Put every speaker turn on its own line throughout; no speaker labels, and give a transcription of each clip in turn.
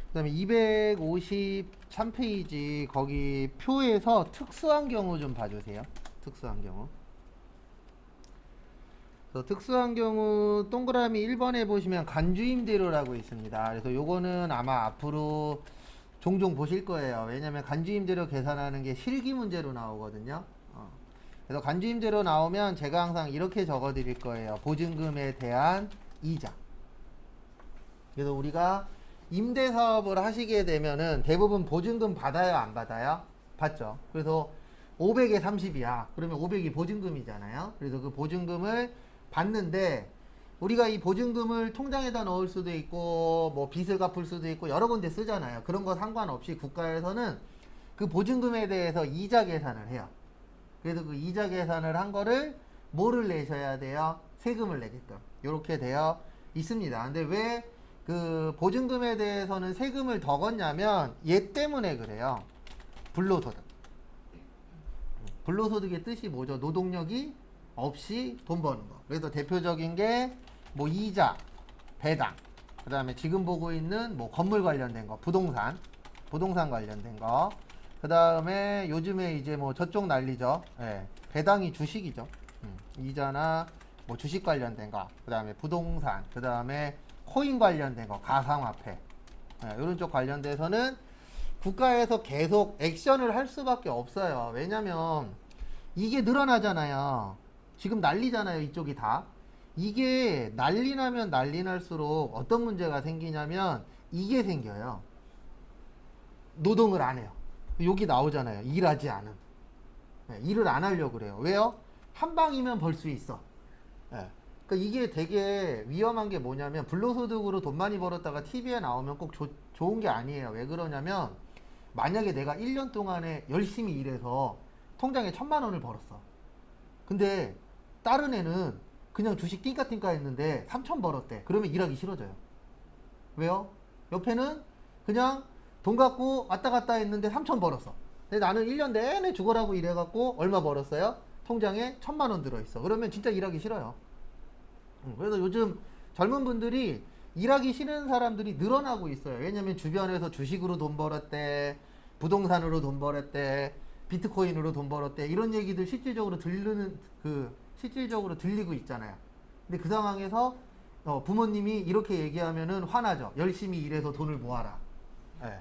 그다음에 253페이지 거기 표에서 특수한 경우 좀 봐주세요. 특수한 경우. 그래서 특수한 경우 동그라미 1번에 보시면 간주임대료라고 있습니다. 그래서 요거는 아마 앞으로 종종 보실 거예요. 왜냐면 간주임대료 계산하는 게 실기 문제로 나오거든요. 그래서 간주임대료 나오면 제가 항상 이렇게 적어 드릴 거예요. 보증금에 대한 이자. 그래서 우리가 임대 사업을 하시게 되면은 대부분 보증금 받아요, 안 받아요? 받죠. 그래서 500에 30이야. 그러면 500이 보증금이잖아요. 그래서 그 보증금을 받는데 우리가 이 보증금을 통장에다 넣을 수도 있고 뭐 빚을 갚을 수도 있고 여러 군데 쓰잖아요. 그런 거 상관없이 국가에서는 그 보증금에 대해서 이자 계산을 해요. 그래서 그 이자 계산을 한 거를 뭐를 내셔야 돼요? 세금을 내게끔. 이렇게 되어 있습니다. 근데 왜 그 보증금에 대해서는 세금을 더 걷냐면 얘 때문에 그래요. 불로소득. 불로소득의 뜻이 뭐죠? 노동력이 없이 돈 버는 거. 그래서 대표적인 게 뭐 이자, 배당, 그 다음에 지금 보고 있는 뭐 건물 관련된 거, 부동산 관련된 거, 그 다음에 요즘에 이제 뭐 저쪽 난리죠. 예, 배당이 주식이죠. 이자나 뭐 주식 관련된 거, 그 다음에 부동산, 그 다음에 코인 관련된 거, 가상화폐, 예, 이런 쪽 관련돼서는 국가에서 계속 액션을 할 수밖에 없어요. 왜냐면 이게 늘어나잖아요. 지금 난리잖아요. 이쪽이 다. 이게 난리 나면 난리 날수록 어떤 문제가 생기냐면 이게 생겨요. 노동을 안 해요. 여기 나오잖아요. 일하지 않은. 네, 일을 안 하려고 그래요. 왜요? 한 방이면 벌 수 있어. 네. 그러니까 이게 되게 위험한 게 뭐냐면 불로소득으로 돈 많이 벌었다가 TV에 나오면 꼭 좋은 게 아니에요. 왜 그러냐면 만약에 내가 1년 동안에 열심히 일해서 통장에 1,000만 원을 벌었어. 근데 다른 애는 그냥 주식 띵까띵까 했는데 3천 벌었대. 그러면 일하기 싫어져요. 왜요? 옆에는 그냥 돈 갖고 왔다 갔다 했는데 3천 벌었어. 근데 나는 1년 내내 죽어라고 일해갖고 얼마 벌었어요? 통장에 1,000만 원 들어있어. 그러면 진짜 일하기 싫어요. 그래서 요즘 젊은 분들이 일하기 싫은 사람들이 늘어나고 있어요. 왜냐면 주변에서 주식으로 돈 벌었대, 부동산으로 돈 벌었대, 비트코인으로 돈 벌었대, 이런 얘기들 실질적으로 들리고 있잖아요. 근데 그 상황에서 부모님이 이렇게 얘기하면은 화나죠. 열심히 일해서 돈을 모아라. 예.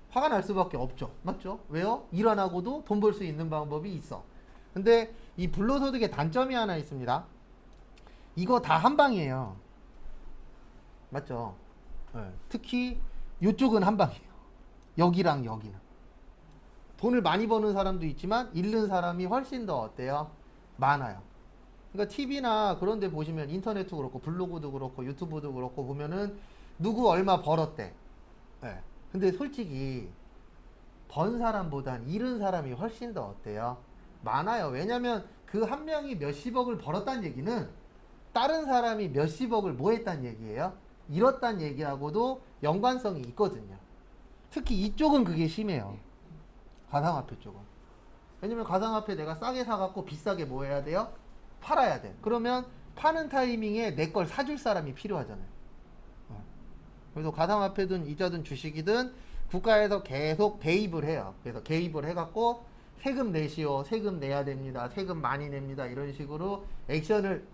화가 날 수밖에 없죠. 맞죠? 왜요? 일 안 하고도 돈 벌 수 있는 방법이 있어. 근데 이 불로소득의 단점이 하나 있습니다. 이거 다 한 방이에요. 맞죠? 예. 특히 이쪽은 한 방이에요. 여기랑 여기는. 돈을 많이 버는 사람도 있지만 잃는 사람이 훨씬 더 어때요? 많아요. 그러니까 TV나 그런 데 보시면 인터넷도 그렇고 블로그도 그렇고 유튜브도 그렇고 보면은 누구 얼마 벌었대. 예. 근데 솔직히 번 사람보단 잃은 사람이 훨씬 더 어때요? 많아요. 왜냐면 그 한 명이 몇십억을 벌었다는 얘기는 다른 사람이 몇십억을 뭐 했다는 얘기예요? 잃었다는 얘기하고도 연관성이 있거든요. 특히 이쪽은 그게 심해요. 가상화폐 쪽은. 왜냐면 가상화폐 내가 싸게 사갖고 비싸게 뭐 해야 돼요? 팔아야 돼. 그러면 파는 타이밍에 내 걸 사줄 사람이 필요하잖아요. 그래서 가상화폐든 이자든 주식이든 국가에서 계속 개입을 해요. 그래서 개입을 해갖고 세금 내시오, 세금 내야 됩니다, 세금 많이 냅니다, 이런 식으로 액션을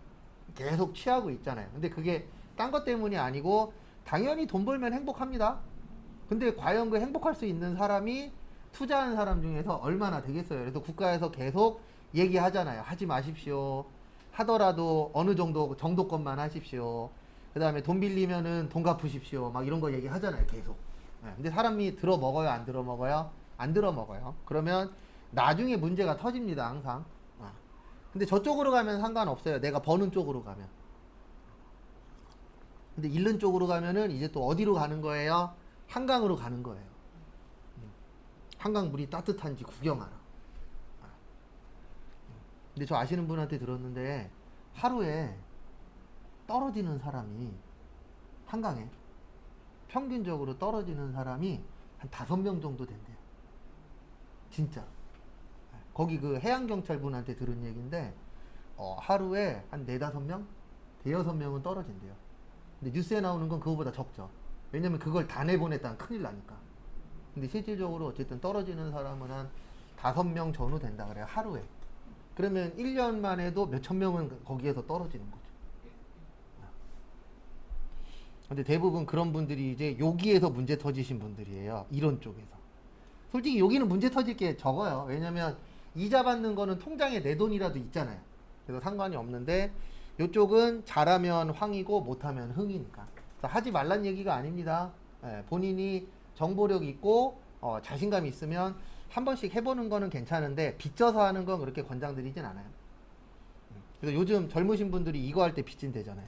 계속 취하고 있잖아요. 근데 그게 딴 것 때문이 아니고 당연히 돈 벌면 행복합니다. 근데 과연 그 행복할 수 있는 사람이 투자한 사람 중에서 얼마나 되겠어요. 그래서 국가에서 계속 얘기하잖아요. 하지 마십시오. 하더라도 어느 정도 것만 하십시오. 그 다음에 돈 빌리면은 돈 갚으십시오. 막 이런 거 얘기하잖아요. 계속. 네, 근데 사람이 들어 먹어요? 안 들어 먹어요? 안 들어 먹어요. 그러면 나중에 문제가 터집니다. 항상. 근데 저쪽으로 가면 상관없어요. 내가 버는 쪽으로 가면. 근데 잃는 쪽으로 가면은 이제 또 어디로 가는 거예요? 한강으로 가는 거예요. 한강 물이 따뜻한지 구경하라. 근데 저 아시는 분한테 들었는데 하루에 떨어지는 사람이 한강에 평균적으로 떨어지는 사람이 한 5명 정도 된대요. 진짜. 거기 그 해양경찰분한테 들은 얘기인데 하루에 한 4, 5명? 대여섯 명은 떨어진대요. 근데 뉴스에 나오는 건 그거보다 적죠. 왜냐면 그걸 다 내보냈다면 큰일 나니까. 근데 실질적으로 어쨌든 떨어지는 사람은 한 5명 전후 된다 그래요. 하루에. 그러면 1년만 해도 몇천 명은 거기에서 떨어지는 거죠. 근데 대부분 그런 분들이 이제 여기에서 문제 터지신 분들이에요. 이런 쪽에서. 솔직히 여기는 문제 터질 게 적어요. 왜냐면 이자 받는 거는 통장에 내 돈이라도 있잖아요. 그래서 상관이 없는데 이쪽은 잘하면 황이고 못하면 흥이니까. 그래서 하지 말란 얘기가 아닙니다. 예, 본인이 정보력 있고 자신감 있으면 한 번씩 해보는 거는 괜찮은데 빚져서 하는 건 그렇게 권장드리진 않아요. 그래서 요즘 젊으신 분들이 이거 할 때 빚진대잖아요.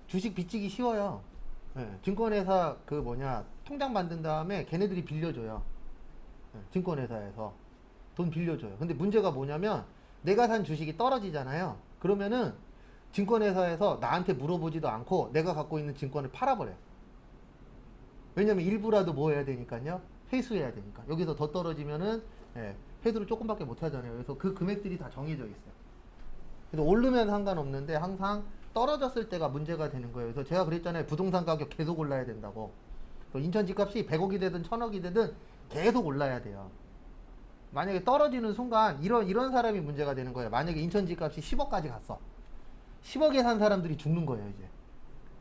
주식 빚지기 쉬워요. 예, 증권회사 통장 만든 다음에 걔네들이 빌려줘요. 예, 증권회사에서 돈 빌려줘요. 근데 문제가 뭐냐면 내가 산 주식이 떨어지잖아요. 그러면은 증권회사에서 나한테 물어보지도 않고 내가 갖고 있는 증권을 팔아버려요. 왜냐면 일부라도 뭐 해야 되니까요. 회수해야 되니까. 여기서 더 떨어지면은 회수를 조금밖에 못 하잖아요. 그래서 그 금액들이 다 정해져 있어요. 그래서 오르면 상관없는데 항상 떨어졌을 때가 문제가 되는 거예요. 그래서 제가 그랬잖아요. 부동산 가격 계속 올라야 된다고. 인천 집값이 100억이 되든 1000억이 되든 계속 올라야 돼요. 만약에 떨어지는 순간 이런 사람이 문제가 되는 거예요. 만약에 인천 집값이 10억까지 갔어. 10억에 산 사람들이 죽는 거예요, 이제.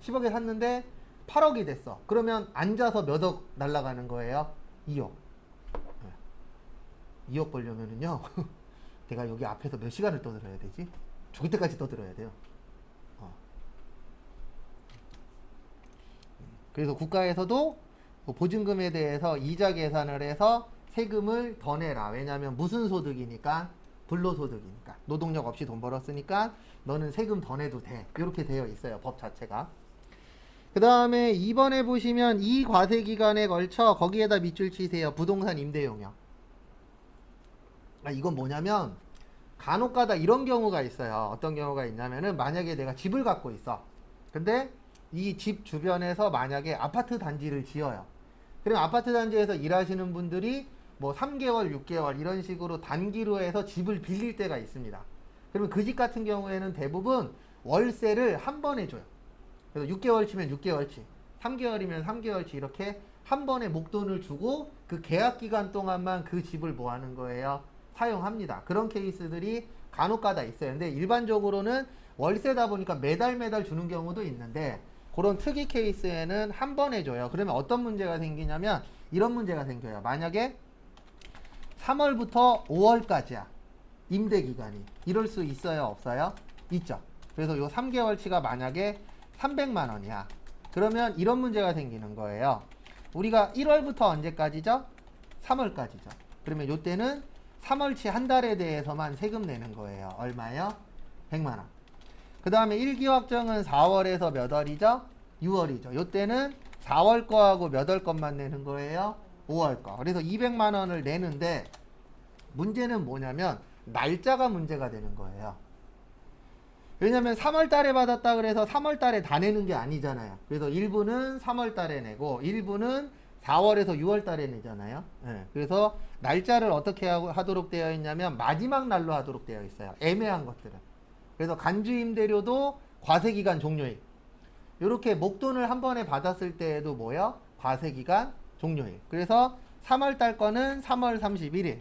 10억에 샀는데 8억이 됐어. 그러면 앉아서 몇 억 날라가는 거예요? 2억. 2억 벌려면은요. 내가 여기 앞에서 몇 시간을 떠들어야 되지? 죽을 때까지 떠들어야 돼요. 그래서 국가에서도 보증금에 대해서 이자 계산을 해서 세금을 더 내라. 왜냐하면 무슨 소득이니까? 불로소득이니까. 노동력 없이 돈 벌었으니까 너는 세금 더 내도 돼. 이렇게 되어 있어요. 법 자체가. 그 다음에 2번에 보시면 이 과세 기간에 걸쳐 거기에다 밑줄 치세요. 부동산 임대용역. 이건 뭐냐면 간혹가다 이런 경우가 있어요. 어떤 경우가 있냐면은 만약에 내가 집을 갖고 있어. 근데 이 집 주변에서 만약에 아파트 단지를 지어요. 그럼 아파트 단지에서 일하시는 분들이 뭐 3개월, 6개월 이런 식으로 단기로 해서 집을 빌릴 때가 있습니다. 그러면 그 집 같은 경우에는 대부분 월세를 한 번에 줘요. 그래서 6개월치면 6개월치, 3개월이면 3개월치 이렇게 한 번에 목돈을 주고 그 계약 기간 동안만 그 집을 뭐 하는 거예요? 사용합니다. 그런 케이스들이 간혹가다 있어요. 근데 일반적으로는 월세다 보니까 매달 주는 경우도 있는데 그런 특이 케이스에는 한 번에 줘요. 그러면 어떤 문제가 생기냐면 이런 문제가 생겨요. 만약에 3월부터 5월까지야. 임대 기간이. 이럴 수 있어요? 없어요? 있죠. 그래서 요 3개월치가 만약에 300만 원이야. 그러면 이런 문제가 생기는 거예요. 우리가 1월부터 언제까지죠? 3월까지죠. 그러면 요때는 3월치 한 달에 대해서만 세금 내는 거예요. 얼마요? 100만 원. 그 다음에 1기 확정은 4월에서 몇 월이죠? 6월이죠. 요때는 4월 거하고 몇 월 것만 내는 거예요? 5월 거. 그래서 200만 원을 내는데 문제는 뭐냐면 날짜가 문제가 되는 거예요. 왜냐면 3월 달에 받았다 그래서 3월 달에 다 내는 게 아니잖아요. 그래서 일부는 3월 달에 내고 일부는 4월에서 6월 달에 내잖아요. 네. 그래서 날짜를 어떻게 하도록 되어 있냐면 마지막 날로 하도록 되어 있어요. 애매한 것들은. 그래서 간주임대료도 과세기간 종료일. 이렇게 목돈을 한 번에 받았을 때에도 뭐요? 과세기간 종료일. 그래서 3월 달 거는 3월 31일.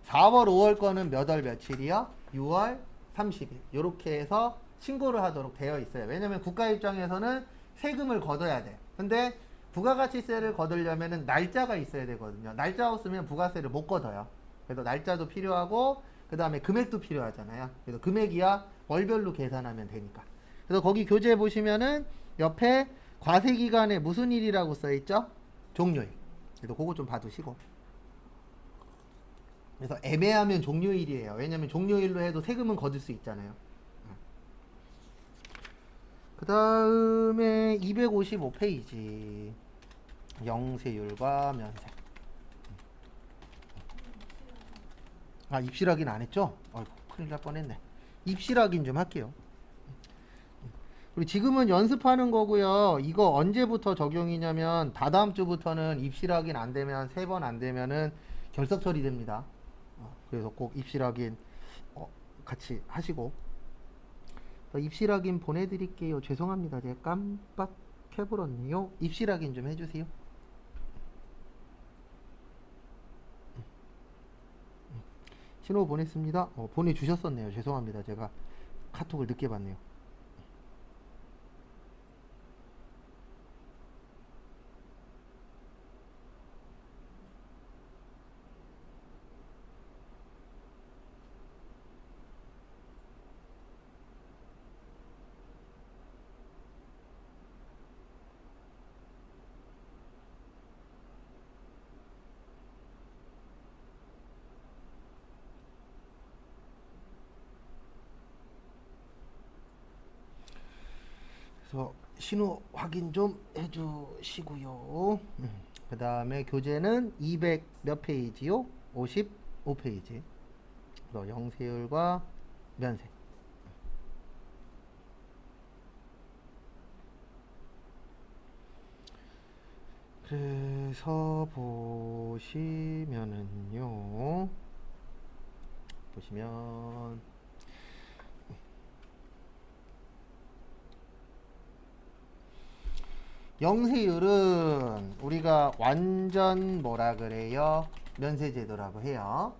4월, 5월 거는 몇 월 며칠이요? 6월 30일. 이렇게 해서 신고를 하도록 되어 있어요. 왜냐면 국가 입장에서는 세금을 걷어야 돼. 근데 부가가치세를 거두려면 날짜가 있어야 되거든요. 날짜 없으면 부가세를 못 걷어요. 그래서 날짜도 필요하고 그 다음에 금액도 필요하잖아요. 그래서 금액이야 월별로 계산하면 되니까. 그래서 거기 교재 보시면은 옆에 과세기간에 무슨 일이라고 써있죠? 종료일. 그래서 그거 좀 봐두시고. 그래서 애매하면 종료일이에요. 왜냐면 종료일로 해도 세금은 거둘 수 있잖아요. 그 다음에 255페이지 영세율과 면세. 입실 확인 안 했죠? 아이고 큰일 날 뻔했네. 입실 확인 좀 할게요. 그리고 지금은 연습하는 거고요. 이거 언제부터 적용이냐면 다다음 주부터는 입실 확인 안 되면 3번 안 되면은 결석 처리됩니다. 그래서 꼭 입실 확인 같이 하시고. 입실 확인 보내드릴게요. 죄송합니다. 제가 깜빡 해버렸네요. 입실 확인 좀 해주세요. 신호 보냈습니다. 보내주셨었네요. 죄송합니다. 제가 카톡을 늦게 봤네요. 그래서 신호 확인 좀 해주시고요. 그 다음에 교재는 200 몇 페이지요? 55페이지. 그래서 영세율과 면세. 그래서 보시면은요. 보시면 영세율은 우리가 완전 뭐라 그래요? 면세제도라고 해요.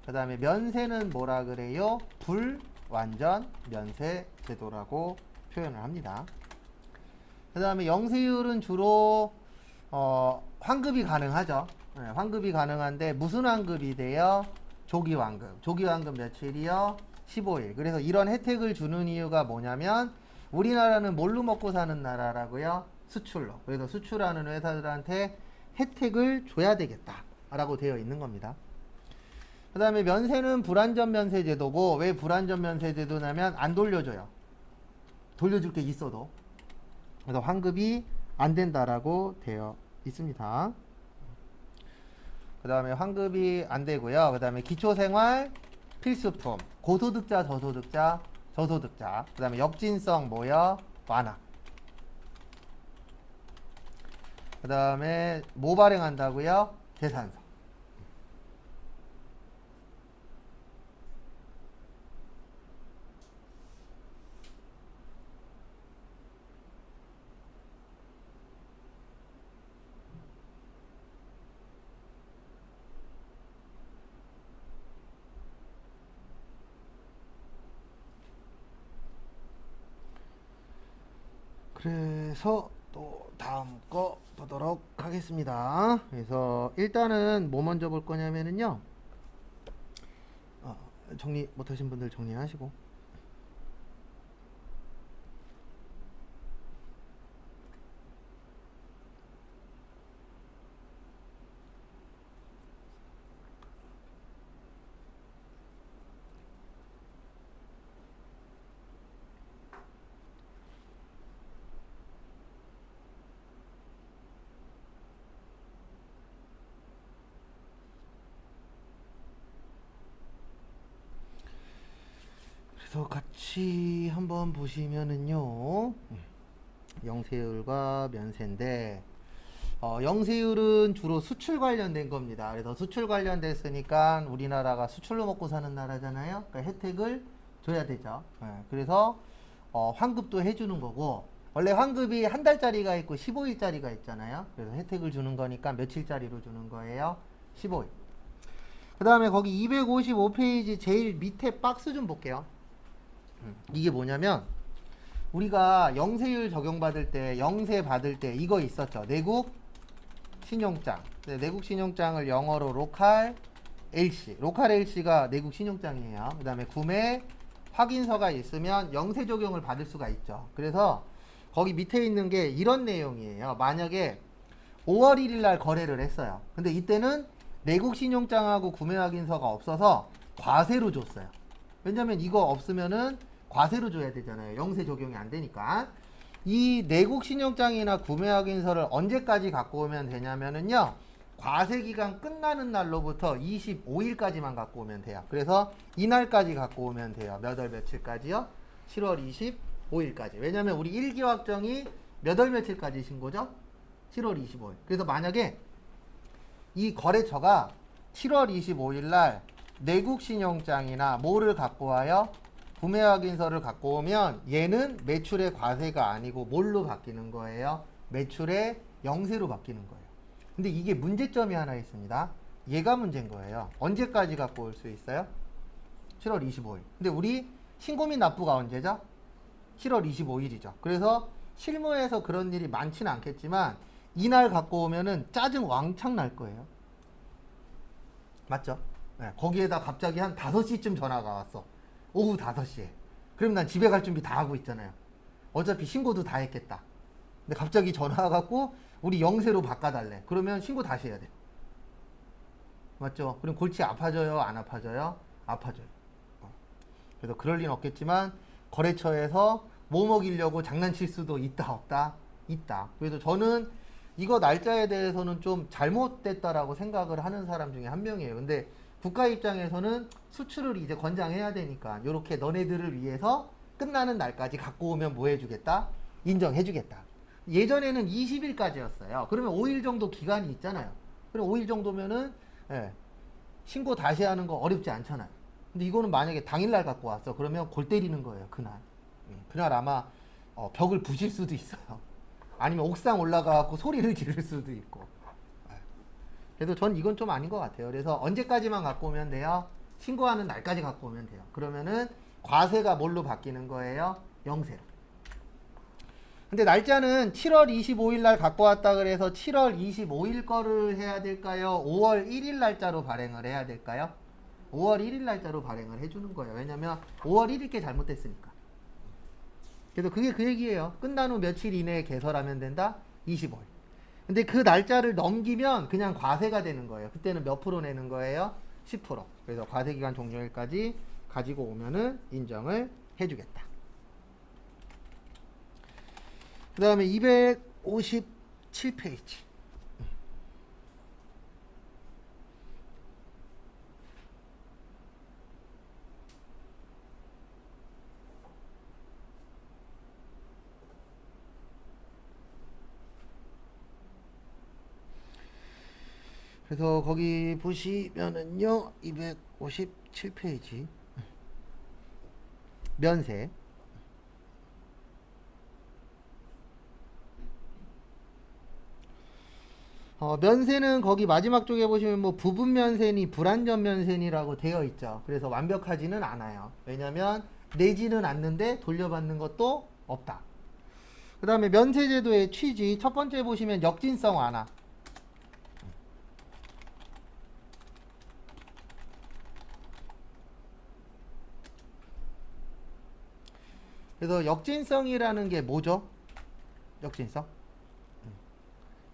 그 다음에 면세는 뭐라 그래요? 불완전 면세제도라고 표현을 합니다. 그 다음에 영세율은 주로 환급이 가능하죠. 네, 환급이 가능한데 무슨 환급이 돼요? 조기환급. 조기환급 며칠이요? 15일. 그래서 이런 혜택을 주는 이유가 뭐냐면 우리나라는 뭘로 먹고 사는 나라라고요? 수출로. 그래서 수출하는 회사들한테 혜택을 줘야 되겠다라고 되어 있는 겁니다. 그 다음에 면세는 불완전 면세제도고, 왜 불완전 면세제도냐면 안 돌려줘요. 돌려줄 게 있어도. 그래서 환급이 안 된다라고 되어 있습니다. 그 다음에 환급이 안 되고요. 그 다음에 기초생활 필수품, 고소득자, 저소득자, 저소득자. 그 다음에 역진성 뭐요? 완화. 그 다음에 뭐 발행한다고요? 계산서. 그래서 또 다음 거 보도록 하겠습니다. 그래서 일단은 뭐 먼저 볼 거냐면은요. 정리 못하신 분들 정리하시고. 그래서 같이 한번 보시면은요. 영세율과 면세인데 영세율은 주로 수출 관련된 겁니다. 그래서 수출 관련됐으니까 우리나라가 수출로 먹고 사는 나라잖아요. 그러니까 혜택을 줘야 되죠. 그래서 환급도 해주는 거고, 원래 환급이 한 달짜리가 있고 15일짜리가 있잖아요. 그래서 혜택을 주는 거니까 며칠짜리로 주는 거예요? 15일. 그 다음에 거기 255페이지 제일 밑에 박스 좀 볼게요. 이게 뭐냐면 우리가 영세율 적용받을 때, 영세 받을 때 이거 있었죠. 내국 신용장. 내국 신용장을 영어로 로컬 LC. 로컬 LC가 내국 신용장이에요. 그 다음에 구매 확인서가 있으면 영세 적용을 받을 수가 있죠. 그래서 거기 밑에 있는 게 이런 내용이에요. 만약에 5월 1일 날 거래를 했어요. 근데 이때는 내국 신용장하고 구매 확인서가 없어서 과세로 줬어요. 왜냐면 이거 없으면은 과세로 줘야 되잖아요. 영세 적용이 안 되니까. 이 내국 신용장이나 구매 확인서를 언제까지 갖고 오면 되냐면은요. 과세 기간 끝나는 날로부터 25일까지만 갖고 오면 돼요. 그래서 이날까지 갖고 오면 돼요. 몇 월 며칠까지요? 7월 25일까지. 왜냐면 우리 1기 확정이 몇 월 며칠까지 신고죠? 7월 25일. 그래서 만약에 이 거래처가 7월 25일 날 내국 신용장이나 뭐를 갖고 와요? 구매 확인서를 갖고 오면 얘는 매출의 과세가 아니고 뭘로 바뀌는 거예요? 매출의 영세로 바뀌는 거예요. 근데 이게 문제점이 하나 있습니다. 얘가 문제인 거예요. 언제까지 갖고 올 수 있어요? 7월 25일. 근데 우리 신고 및 납부가 언제죠? 7월 25일이죠. 그래서 실무에서 그런 일이 많지는 않겠지만 이날 갖고 오면은 짜증 왕창 날 거예요. 맞죠? 네, 거기에다 갑자기 한 5시쯤 전화가 왔어. 오후 5시에. 그럼 난 집에 갈 준비 다 하고 있잖아요. 어차피 신고도 다 했겠다. 근데 갑자기 전화 와갖고 우리 영세로 바꿔달래. 그러면 신고 다시 해야 돼. 맞죠? 그럼 골치 아파져요? 안 아파져요? 아파져요. 그래서 그럴 리는 없겠지만 거래처에서 뭐 먹이려고 장난칠 수도 있다 없다? 있다. 그래서 저는 이거 날짜에 대해서는 좀 잘못됐다라고 생각을 하는 사람 중에 한 명이에요. 근데 국가 입장에서는 수출을 이제 권장해야 되니까 이렇게 너네들을 위해서 끝나는 날까지 갖고 오면 뭐 해주겠다? 인정해주겠다. 예전에는 20일까지였어요. 그러면 5일 정도 기간이 있잖아요. 그럼 5일 정도면은 예, 신고 다시 하는 거 어렵지 않잖아요. 근데 이거는 만약에 당일날 갖고 왔어. 그러면 골 때리는 거예요. 그날. 그날 아마 벽을 부실 수도 있어요. 아니면 옥상 올라가고 소리를 지를 수도 있고. 그래서 전 이건 좀 아닌 것 같아요. 그래서 언제까지만 갖고 오면 돼요? 신고하는 날까지 갖고 오면 돼요. 그러면은 과세가 뭘로 바뀌는 거예요? 영세로. 근데 날짜는 7월 25일 날 갖고 왔다 그래서 7월 25일 거를 해야 될까요? 5월 1일 날짜로 발행을 해야 될까요? 5월 1일 날짜로 발행을 해주는 거예요. 왜냐면 5월 1일 게 잘못됐으니까. 그래서 그게 그 얘기예요. 끝난 후 며칠 이내에 개설하면 된다? 25일. 근데 그 날짜를 넘기면 그냥 과세가 되는 거예요. 그때는 몇 프로 내는 거예요? 10%. 그래서 과세기간 종료일까지 가지고 오면은 인정을 해주겠다. 그 다음에 257페이지. 그래서 거기 보시면은요, 257페이지. 면세. 면세는 거기 마지막 쪽에 보시면 뭐 부분 면세니 불완전 면세니라고 되어 있죠. 그래서 완벽하지는 않아요. 왜냐면 내지는 않는데 돌려받는 것도 없다. 그 다음에 면세제도의 취지 첫 번째 보시면 역진성 완화. 그래서 역진성이라는 게 뭐죠? 역진성?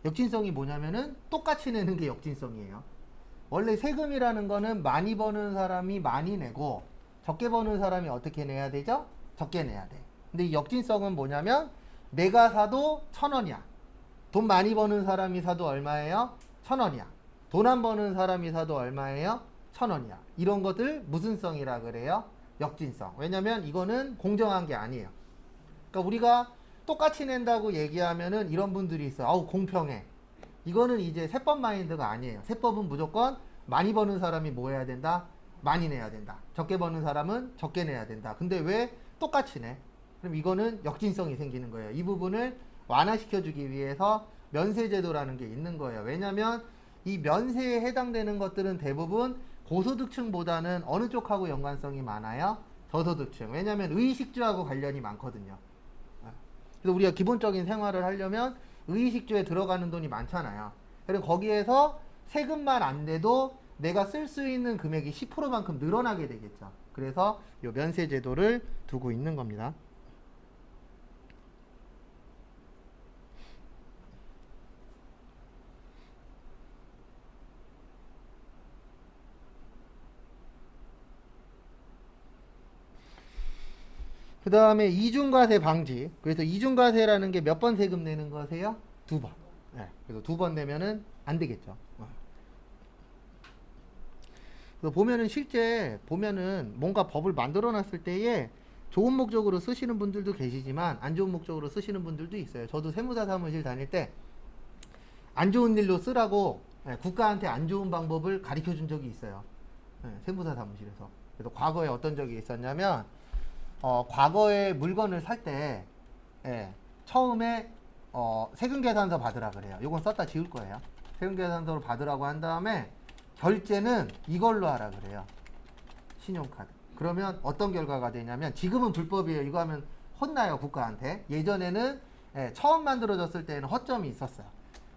역진성이 뭐냐면은 똑같이 내는 게 역진성이에요. 원래 세금이라는 거는 많이 버는 사람이 많이 내고 적게 버는 사람이 어떻게 내야 되죠? 적게 내야 돼. 근데 이 역진성은 뭐냐면 내가 사도 1,000원이야. 돈 많이 버는 사람이 사도 얼마예요? 1,000원이야. 돈 안 버는 사람이 사도 얼마예요? 1,000원이야. 이런 것들 무슨 성이라 그래요? 역진성. 왜냐면 이거는 공정한 게 아니에요. 그러니까 우리가 똑같이 낸다고 얘기하면은 이런 분들이 있어요. 아우 공평해. 이거는 이제 세법 마인드가 아니에요. 세법은 무조건 많이 버는 사람이 뭐 해야 된다? 많이 내야 된다. 적게 버는 사람은 적게 내야 된다. 근데 왜 똑같이 내? 그럼 이거는 역진성이 생기는 거예요. 이 부분을 완화시켜주기 위해서 면세제도라는 게 있는 거예요. 왜냐면 이 면세에 해당되는 것들은 대부분 고소득층보다는 어느 쪽하고 연관성이 많아요? 저소득층. 왜냐면 의식주하고 관련이 많거든요. 그래서 우리가 기본적인 생활을 하려면 의식주에 들어가는 돈이 많잖아요. 그리고 거기에서 세금만 안 내도 내가 쓸 수 있는 금액이 10%만큼 늘어나게 되겠죠. 그래서 이 면세 제도를 두고 있는 겁니다. 그 다음에 이중과세 방지. 그래서 이중과세라는 게 몇 번 세금 내는 거세요? 2번. 네. 그래서 2번 내면은 안 되겠죠. 그래서 보면은 실제 보면은 뭔가 법을 만들어 놨을 때에 좋은 목적으로 쓰시는 분들도 계시지만 안 좋은 목적으로 쓰시는 분들도 있어요. 저도 세무사 사무실 다닐 때 안 좋은 일로 쓰라고 국가한테 안 좋은 방법을 가르쳐 준 적이 있어요. 세무사 사무실에서. 그래서 과거에 어떤 적이 있었냐면 과거에 물건을 살 때 처음에 세금계산서 받으라 그래요. 요건 썼다 지울 거예요. 세금계산서로 받으라고 한 다음에 결제는 이걸로 하라 그래요. 신용카드. 그러면 어떤 결과가 되냐면 지금은 불법이에요. 이거 하면 혼나요, 국가한테. 예전에는 처음 만들어졌을 때는 허점이 있었어요.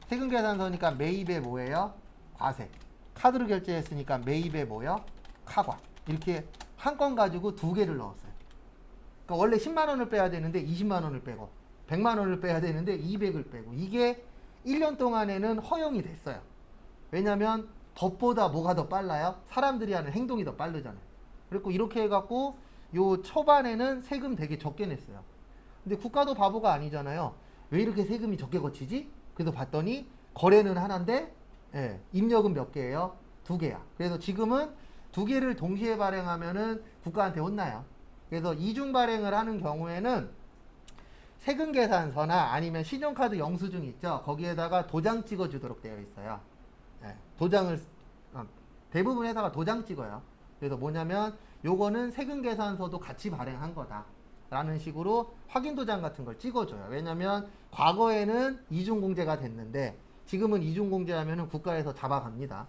세금계산서니까 매입에 뭐예요? 과세. 카드로 결제했으니까 매입에 뭐예요? 카과. 이렇게 한 건 가지고 두 개를 넣었어요. 그러니까 원래 10만 원을 빼야 되는데 20만 원을 빼고 100만 원을 빼야 되는데 200을 빼고 이게 1년 동안에는 허용이 됐어요. 왜냐면 법보다 뭐가 더 빨라요? 사람들이 하는 행동이 더 빠르잖아요. 그리고 이렇게 해갖고 요 초반에는 세금 되게 적게 냈어요. 근데 국가도 바보가 아니잖아요. 왜 이렇게 세금이 적게 거치지? 그래서 봤더니 거래는 하나인데 입력은 몇 개예요? 두 개야. 그래서 지금은 두 개를 동시에 발행하면은 국가한테 혼나요. 그래서 이중 발행을 하는 경우에는 세금계산서나 아니면 신용카드 영수증 있죠? 거기에다가 도장 찍어주도록 되어 있어요. 도장을 대부분 회사가 도장 찍어요. 그래서 뭐냐면 요거는 세금계산서도 같이 발행한 거다 라는 식으로 확인도장 같은 걸 찍어줘요. 왜냐면 과거에는 이중공제가 됐는데 지금은 이중공제하면은 국가에서 잡아갑니다.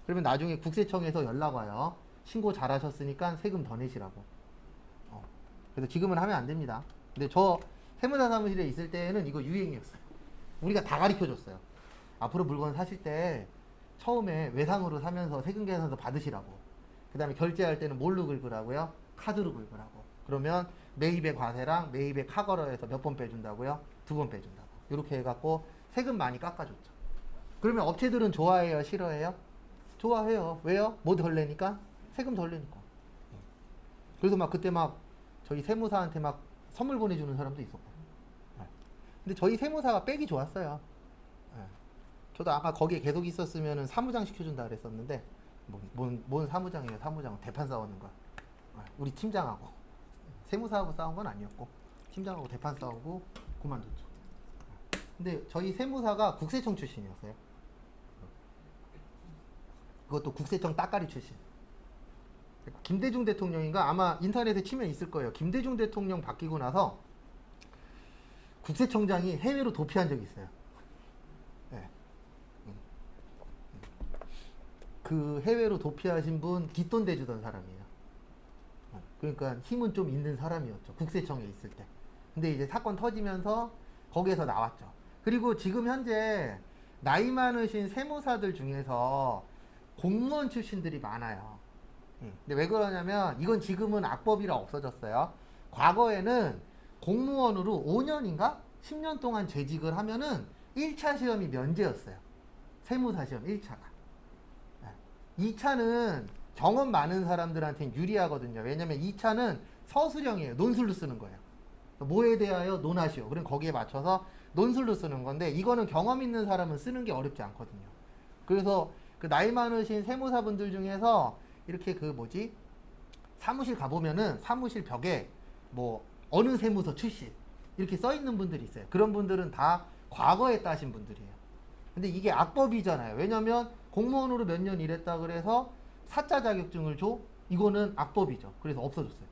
그러면 나중에 국세청에서 연락 와요. 신고 잘하셨으니까 세금 더 내시라고. 그래서 지금은 하면 안 됩니다. 근데 저 세무사 사무실에 있을 때는 이거 유행이었어요. 우리가 다 가르쳐줬어요. 앞으로 물건 사실 때 처음에 외상으로 사면서 세금계산서 받으시라고. 그 다음에 결제할 때는 뭘로 긁으라고요? 카드로 긁으라고. 그러면 매입의 과세랑 매입의 카거러에서 몇 번 빼준다고요? 2번 빼준다고. 이렇게 해갖고 세금 많이 깎아줬죠. 그러면 업체들은 좋아해요? 싫어해요? 좋아해요. 왜요? 뭐 덜 내니까? 세금 덜 내니까. 그래서 막 그때 막 저희 세무사한테 막 선물 보내주는 사람도 있었고. 근데 저희 세무사가 백이 좋았어요. 저도 아마 거기에 계속 있었으면 사무장 시켜준다 그랬었는데 뭔 사무장이에요. 사무장은 대판 싸우는 거야. 우리 팀장하고 세무사하고 싸운 건 아니었고 팀장하고 대판 싸우고 그만뒀죠. 근데 저희 세무사가 국세청 출신이었어요. 그것도 국세청 따까리 출신. 김대중 대통령인가 아마 인터넷에 치면 있을 거예요. 김대중 대통령 바뀌고 나서 국세청장이 해외로 도피한 적이 있어요. 그 해외로 도피하신 분 뒷돈 대주던 사람이에요. 그러니까 힘은 좀 있는 사람이었죠. 국세청에 있을 때. 근데 이제 사건 터지면서 거기에서 나왔죠. 그리고 지금 현재 나이 많으신 세무사들 중에서 공무원 출신들이 많아요. 근데 왜 그러냐면 이건 지금은 악법이라 없어졌어요. 과거에는 공무원으로 5년인가 10년 동안 재직을 하면은 1차 시험이 면제였어요. 세무사 시험 1차가. 2차는 경험 많은 사람들한테는 유리하거든요. 왜냐면 2차는 서술형이에요. 논술로 쓰는 거예요. 뭐에 대하여 논하시오. 그럼 거기에 맞춰서 논술로 쓰는 건데 이거는 경험 있는 사람은 쓰는 게 어렵지 않거든요. 그래서 그 나이 많으신 세무사분들 중에서 이렇게 그 뭐지 사무실 가보면은 사무실 벽에 뭐 어느 세무서 출신 이렇게 써 있는 분들이 있어요. 그런 분들은 다 과거에 따신 분들이에요. 근데 이게 악법이잖아요. 왜냐면 공무원으로 몇 년 일했다 그래서 사자 자격증을 줘? 이거는 악법이죠. 그래서 없어졌어요.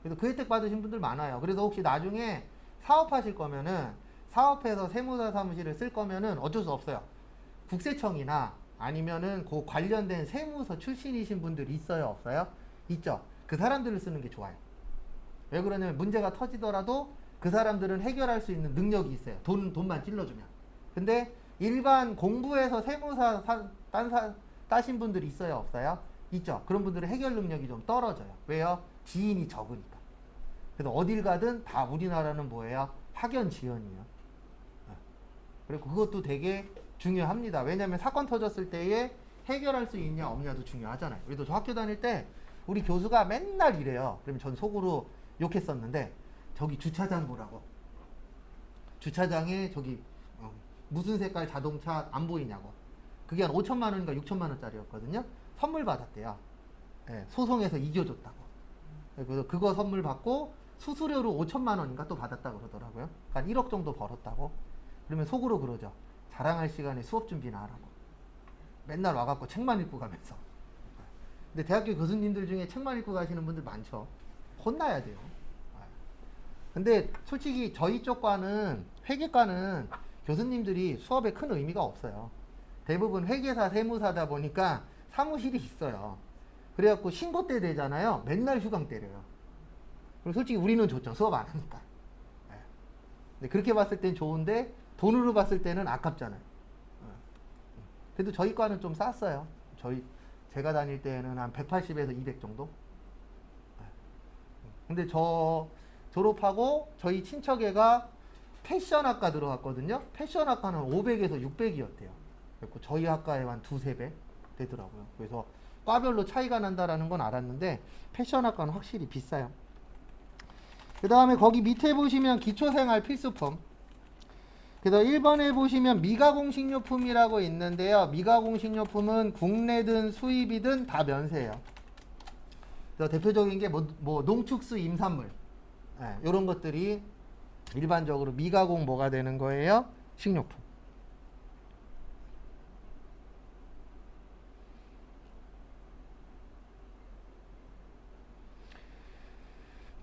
그래서 그 혜택 받으신 분들 많아요. 그래서 혹시 나중에 사업하실 거면은 사업해서 세무사 사무실을 쓸 거면은 어쩔 수 없어요. 국세청이나 아니면은 그 관련된 세무서 출신이신 분들이 있어요? 없어요? 있죠. 그 사람들을 쓰는 게 좋아요. 왜 그러냐면 문제가 터지더라도 그 사람들은 해결할 수 있는 능력이 있어요. 돈만 찔러주면. 근데 일반 공부해서 세무사 따신 분들이 있어요? 없어요? 있죠. 그런 분들은 해결 능력이 좀 떨어져요. 왜요? 지인이 적으니까. 그래서 어딜 가든 다 우리나라는 뭐예요? 학연 지연이에요. 그리고 그것도 되게 중요합니다. 왜냐하면 사건 터졌을 때에 해결할 수 있냐 없냐도 중요하잖아요. 그래도 저 학교 다닐 때 우리 교수가 맨날 이래요. 그러면 전 속으로 욕했었는데 저기 주차장 보라고. 주차장에 저기 무슨 색깔 자동차 안 보이냐고. 그게 한 5천만 원인가 6천만 원짜리였거든요. 선물 받았대요. 소송해서 이겨줬다고. 그래서 그거 선물 받고 수수료로 5천만 원인가 또 받았다고 그러더라고요. 그러니까 1억 정도 벌었다고. 그러면 속으로 그러죠. 자랑할 시간에 수업 준비나 하라고. 맨날 와갖고 책만 읽고 가면서. 근데 대학교 교수님들 중에 책만 읽고 가시는 분들 많죠. 혼나야 돼요. 근데 솔직히 저희 쪽 과는 회계과는 교수님들이 수업에 큰 의미가 없어요. 대부분 회계사, 세무사다 보니까 사무실이 있어요. 그래갖고 신고 때 되잖아요. 맨날 휴강 때려요. 그리고 솔직히 우리는 좋죠. 수업 안 하니까. 네. 근데 그렇게 봤을 땐 좋은데 돈으로 봤을 때는 아깝잖아요. 그래도 저희 과는 좀 쌌어요. 제가 다닐 때는 한 180에서 200 정도. 근데 저 졸업하고 저희 친척애가 패션학과 들어갔거든요. 패션학과는 500에서 600이었대요. 그래서 저희 학과에 한 두세 배 되더라고요. 그래서 과별로 차이가 난다라는 건 알았는데 패션학과는 확실히 비싸요. 그 다음에 거기 밑에 보시면 기초생활 필수품. 그래서 1번에 보시면 미가공식료품이라고 있는데요. 미가공식료품은 국내든 수입이든 다 면세예요. 그래서 대표적인 게 뭐 농축수 임산물, 이런 것들이 일반적으로 미가공 뭐가 되는 거예요? 식료품.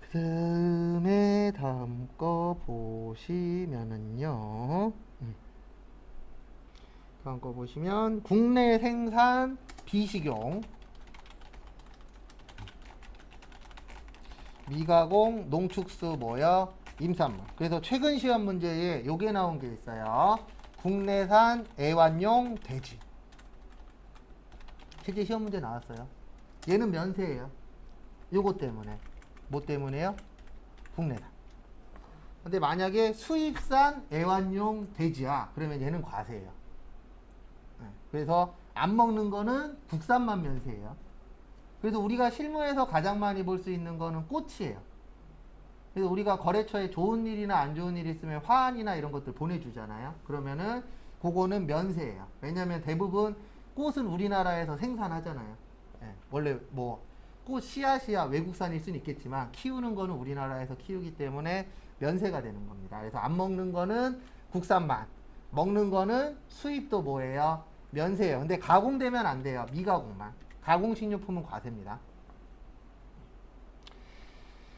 그 다음에 다음 거 보시면은요. 다음 거 보시면 국내 생산 비식용 미가공 농축수 뭐요? 임산물. 그래서 최근 시험 문제에 요게 나온 게 있어요. 국내산 애완용 돼지. 실제 시험 문제 나왔어요. 얘는 면세예요. 요거 때문에. 뭐 때문에요? 국내산. 근데 만약에 수입산 애완용 돼지야, 그러면 얘는 과세예요. 그래서 안 먹는 거는 국산만 면세예요. 그래서 우리가 실무에서 가장 많이 볼 수 있는 거는 꽃이에요. 그래서 우리가 거래처에 좋은 일이나 안 좋은 일 있으면 화환이나 이런 것들 보내주잖아요. 그러면은 그거는 면세예요. 왜냐면 대부분 꽃은 우리나라에서 생산하잖아요. 원래 뭐 꽃 씨앗이야 외국산일 수는 있겠지만 키우는 거는 우리나라에서 키우기 때문에 면세가 되는 겁니다. 그래서 안 먹는 거는 국산만, 먹는 거는 수입도 뭐예요? 면세예요. 근데 가공되면 안 돼요. 미가공만. 가공식료품은 과세입니다.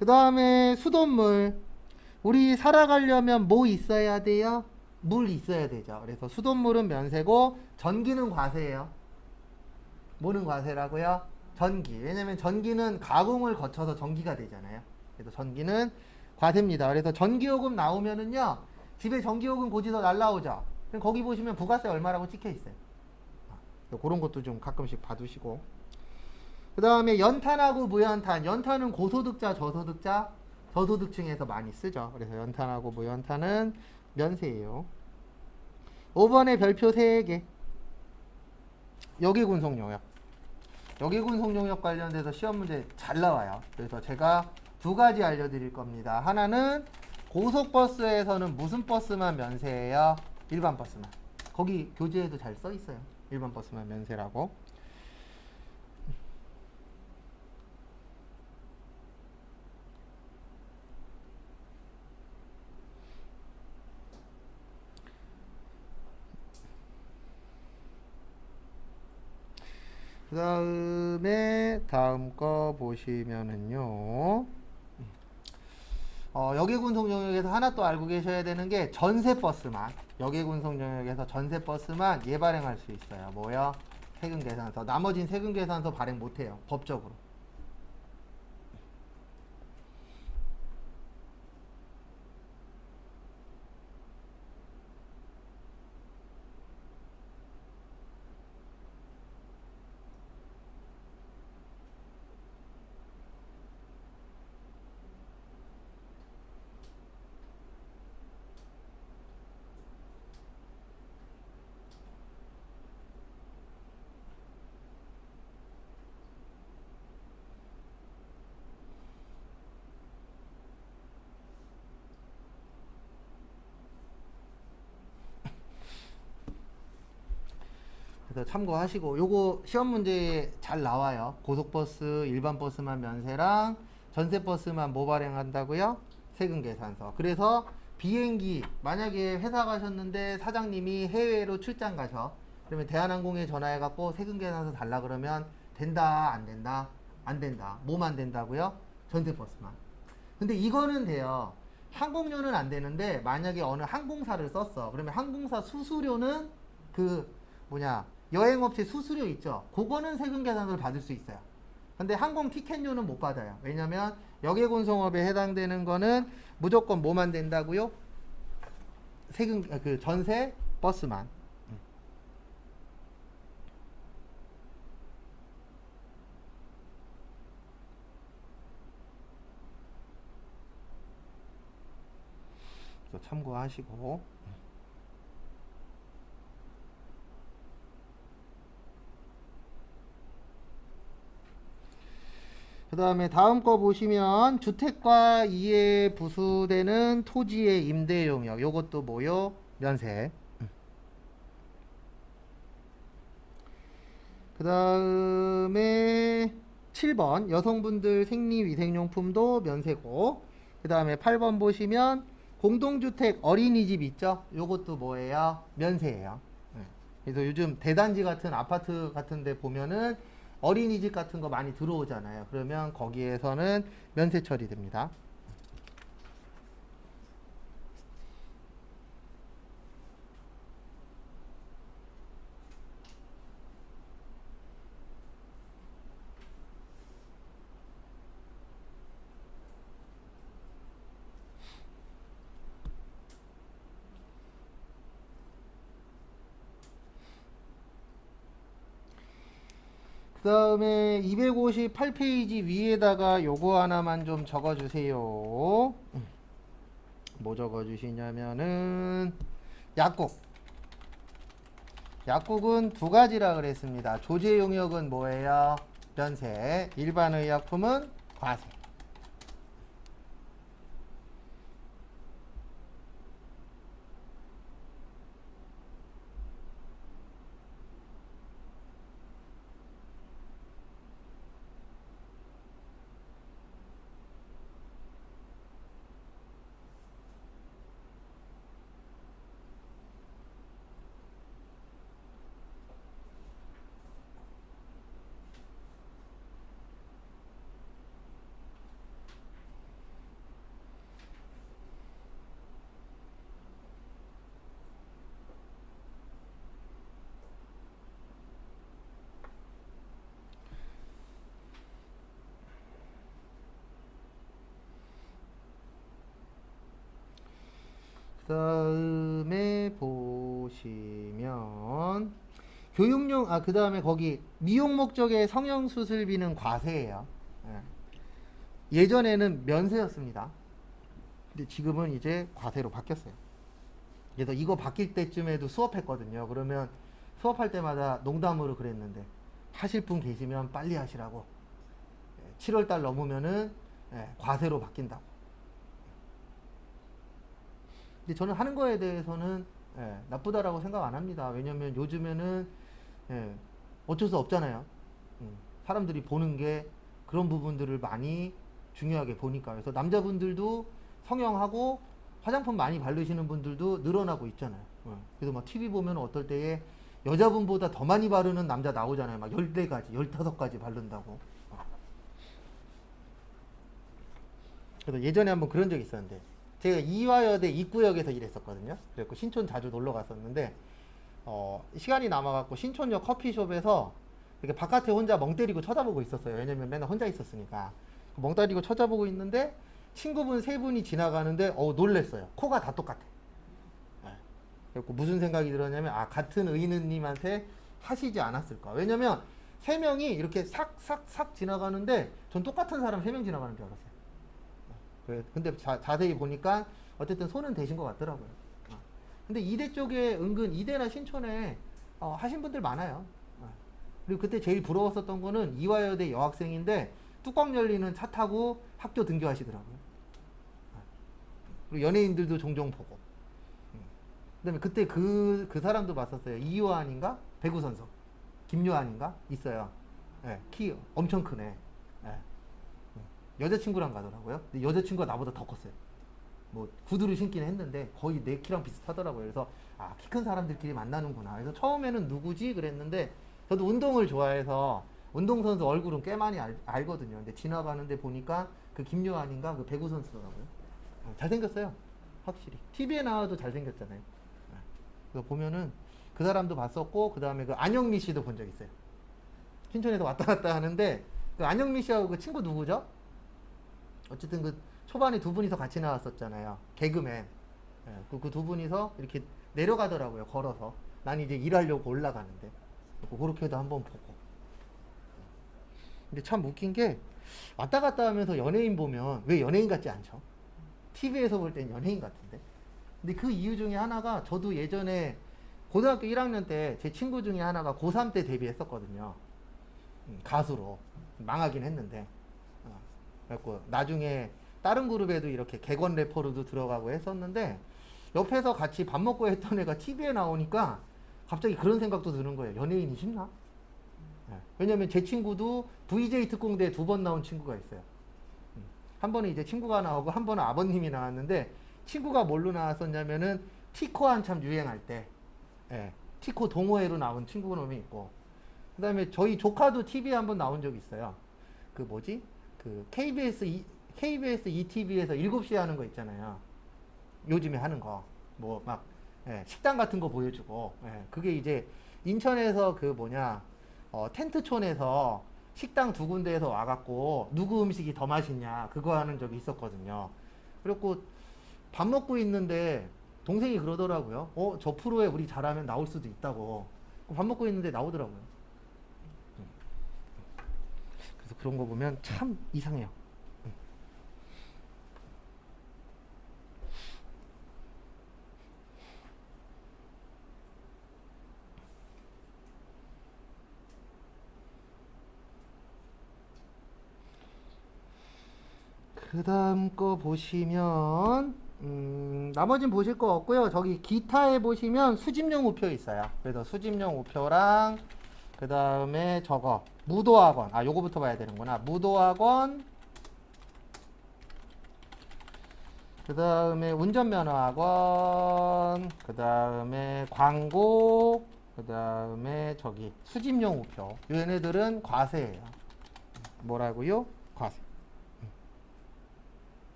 그 다음에 수돗물. 우리 살아가려면 뭐 있어야 돼요? 물 있어야 되죠. 그래서 수돗물은 면세고 전기는 과세예요. 뭐는 과세라고요? 전기. 왜냐면 전기는 가공을 거쳐서 전기가 되잖아요. 그래서 전기는 과세입니다. 그래서 전기요금 나오면은요, 집에 전기요금 고지서 날라오죠. 그럼 거기 보시면 부가세 얼마라고 찍혀 있어요. 그런 것도 좀 가끔씩 봐두시고. 그 다음에 연탄하고 무연탄. 연탄은 고소득자, 저소득자, 저소득층에서 많이 쓰죠. 그래서 연탄하고 무연탄은 면세예요. 5번에 별표 3개. 여기군속용역. 여기군속용역 관련돼서 시험 문제 잘 나와요. 그래서 제가 두 가지 알려드릴 겁니다. 하나는 고속버스에서는 무슨 버스만 면세예요? 일반 버스만. 거기 교재에도 잘 써 있어요. 일반 버스만 면세라고. 그 다음에 다음 거 보시면은요, 여객운송 영역에서 하나 또 알고 계셔야 되는 게 전세버스만, 여객운송 영역에서 전세버스만 예발행할 수 있어요. 뭐요? 세금계산서. 나머진 세금계산서 발행 못해요. 법적으로. 그래서 참고하시고, 요거 시험 문제에 잘 나와요. 고속버스, 일반 버스만 면세랑 전세버스만 뭐 발행한다고요? 세금계산서. 그래서 비행기, 만약에 회사 가셨는데 사장님이 해외로 출장 가셔. 그러면 대한항공에 전화해갖고 세금계산서 달라 그러면 된다, 안 된다? 안 된다. 뭐만 된다고요? 전세버스만. 근데 이거는 돼요. 항공료는 안 되는데 만약에 어느 항공사를 썼어. 그러면 항공사 수수료는 그 뭐냐 여행업체 수수료 있죠. 그거는 세금 계산을 받을 수 있어요. 근데 항공 티켓료는 못 받아요. 왜냐면 역외군송업에 해당되는 거는 무조건 뭐만 된다고요? 세금 그 전세 버스만. 그래서 참고하시고. 그 다음에 다음 거 보시면 주택과 이에 부수되는 토지의 임대 용역 요것도 뭐요? 면세. 그 다음에 7번 여성분들 생리위생용품도 면세고, 그 다음에 8번 보시면 공동주택 어린이집 있죠? 요것도 뭐예요? 면세예요. 그래서 요즘 대단지 같은 아파트 같은 데 보면은 어린이집 같은 거 많이 들어오잖아요. 그러면 거기에서는 면세 처리됩니다. 그 다음에 258페이지 위에다가 요거 하나만 좀 적어주세요. 뭐 적어주시냐면은 약국. 약국은 두 가지라 그랬습니다. 조제 용역은 뭐예요? 면세. 일반 의약품은 과세. 그 다음에 보시면 교육용 그 다음에 거기 미용 목적의 성형수술비는 과세예요. 예전에는 면세였습니다. 근데 지금은 이제 과세로 바뀌었어요. 그래서 이거 바뀔 때쯤에도 수업했거든요. 그러면 수업할 때마다 농담으로 그랬는데 하실 분 계시면 빨리 하시라고. 7월달 넘으면은 과세로 바뀐다고. 근데 저는 하는 거에 대해서는 나쁘다라고 생각 안 합니다. 왜냐면 요즘에는 어쩔 수 없잖아요. 사람들이 보는 게 그런 부분들을 많이 중요하게 보니까. 그래서 남자분들도 성형하고 화장품 많이 바르시는 분들도 늘어나고 있잖아요. 그래서 막 TV 보면 어떨 때에 여자분보다 더 많이 바르는 남자 나오잖아요. 막 14가지, 15가지 바른다고. 그래서 예전에 한번 그런 적이 있었는데, 제가 이화여대 입구역에서 일했었거든요. 그래서 신촌 자주 놀러 갔었는데, 시간이 남아갖고 신촌역 커피숍에서 이렇게 바깥에 혼자 멍 때리고 쳐다보고 있었어요. 왜냐면 맨날 혼자 있었으니까. 멍 때리고 쳐다보고 있는데 친구분 세 분이 지나가는데 놀랬어요. 코가 다 똑같아. 그래서 무슨 생각이 들었냐면 같은 의느님한테 하시지 않았을까. 왜냐면 세 명이 이렇게 싹싹싹 지나가는데 전 똑같은 사람 세 명 지나가는 줄 알았어요. 근데 자세히 보니까 어쨌든 손은 대신 것 같더라고요. 근데 이대 쪽에 은근 이대나 신촌에 하신 분들 많아요. 그리고 그때 제일 부러웠었던 거는 이화여대 여학생인데 뚜껑 열리는 차 타고 학교 등교하시더라고요. 그리고 연예인들도 종종 보고. 그다음에 그때 그 사람도 봤었어요. 이요한인가? 배구 선수. 김요한인가? 있어요. 키 엄청 크네. 여자친구랑 가더라고요. 근데 여자친구가 나보다 더 컸어요. 뭐 구두를 신긴 했는데 거의 내 키랑 비슷하더라고요. 그래서 키 큰 사람들끼리 만나는구나. 그래서 처음에는 누구지 그랬는데 저도 운동을 좋아해서 운동선수 얼굴은 꽤 많이 알거든요. 근데 지나가는데 보니까 그 김요한인가 그 배구 선수더라고요. 잘생겼어요. 확실히. TV에 나와도 잘생겼잖아요. 그래서 보면은 그 사람도 봤었고, 그 다음에 그 안영미 씨도 본 적 있어요. 춘천에서 왔다 갔다 하는데, 그 안영미 씨하고 그 친구 누구죠? 어쨌든 그 초반에 두 분이서 같이 나왔었잖아요. 개그맨. 그 두 분이서 이렇게 내려가더라고요. 걸어서. 난 이제 일하려고 올라가는데. 그렇게도 한번 보고. 근데 참 웃긴 게 왔다 갔다 하면서 연예인 보면 왜 연예인 같지 않죠? TV에서 볼 땐 연예인 같은데. 근데 그 이유 중에 하나가 저도 예전에 고등학교 1학년 때 제 친구 중에 하나가 고3 때 데뷔했었거든요. 가수로. 망하긴 했는데. 그래갖고 나중에 다른 그룹에도 이렇게 객원 래퍼로도 들어가고 했었는데 옆에서 같이 밥 먹고 했던 애가 TV에 나오니까 갑자기 그런 생각도 드는 거예요. 연예인이 쉽나? 왜냐면 제 친구도 VJ 특공대에 2번 나온 친구가 있어요. 한 번은 이제 친구가 나오고 한 번은 아버님이 나왔는데 친구가 뭘로 나왔었냐면은 티코 한참 유행할 때 티코 동호회로 나온 친구 놈이 있고 그 다음에 저희 조카도 TV에 한 번 나온 적이 있어요. 그 뭐지? 그 KBS ETV에서 7시에 하는 거 있잖아요. 요즘에 하는 거. 뭐 막 식당 같은 거 보여주고 그게 이제 인천에서 그 뭐냐 텐트촌에서 식당 2군데에서 와갖고 누구 음식이 더 맛있냐 그거 하는 적이 있었거든요. 그래갖고 밥 먹고 있는데 동생이 그러더라고요. 저 프로에 우리 잘하면 나올 수도 있다고. 밥 먹고 있는데 나오더라고요. 그래서 그런 거 보면 참 이상해요. 그 다음 거 보시면 나머진 보실 거 없고요. 저기 기타에 보시면 수집용 우표 있어요. 그래서 수집용 우표랑 그 다음에 저거 무도학원 요거부터 봐야 되는구나. 무도학원 그 다음에 운전면허학원 그 다음에 광고 그 다음에 저기 수집용 우표 얘네들은 과세예요. 뭐라고요? 과세.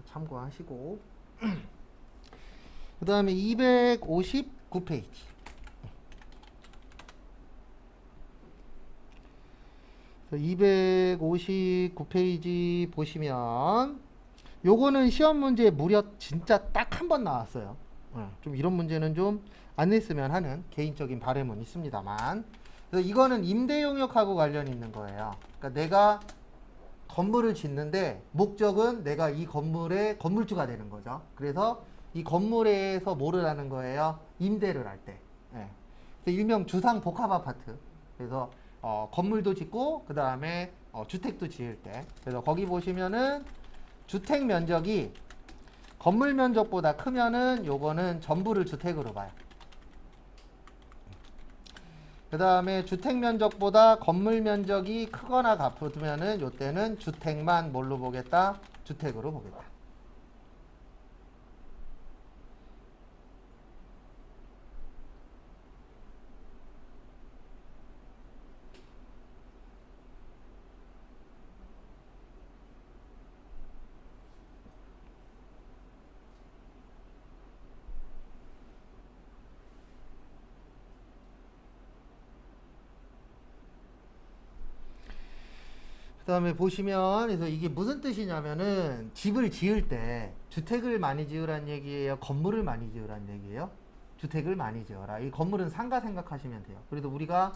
참고하시고 그 다음에 259페이지 259페이지 보시면 요거는 시험 문제 무려 진짜 딱 한 번 나왔어요. 좀 이런 문제는 좀 안 냈으면 하는 개인적인 바람은 있습니다만 그래서 이거는 임대 용역하고 관련이 있는 거예요. 그러니까 내가 건물을 짓는데 목적은 내가 이 건물의 건물주가 되는 거죠. 그래서 이 건물에서 뭐를 하는 거예요? 임대를 할 때. 그래서 일명 주상 복합 아파트. 그래서 건물도 짓고 그 다음에 주택도 지을 때. 그래서 거기 보시면은 주택 면적이 건물 면적보다 크면은 요거는 전부를 주택으로 봐요. 그 다음에 주택 면적보다 건물 면적이 크거나 같으면은 요때는 주택만 뭘로 보겠다? 주택으로 보겠다. 그 다음에 보시면 그래서 이게 무슨 뜻이냐면은 집을 지을 때 주택을 많이 지으란 얘기예요? 건물을 많이 지으란 얘기예요? 주택을 많이 지어라. 이 건물은 상가 생각하시면 돼요. 그래도 우리가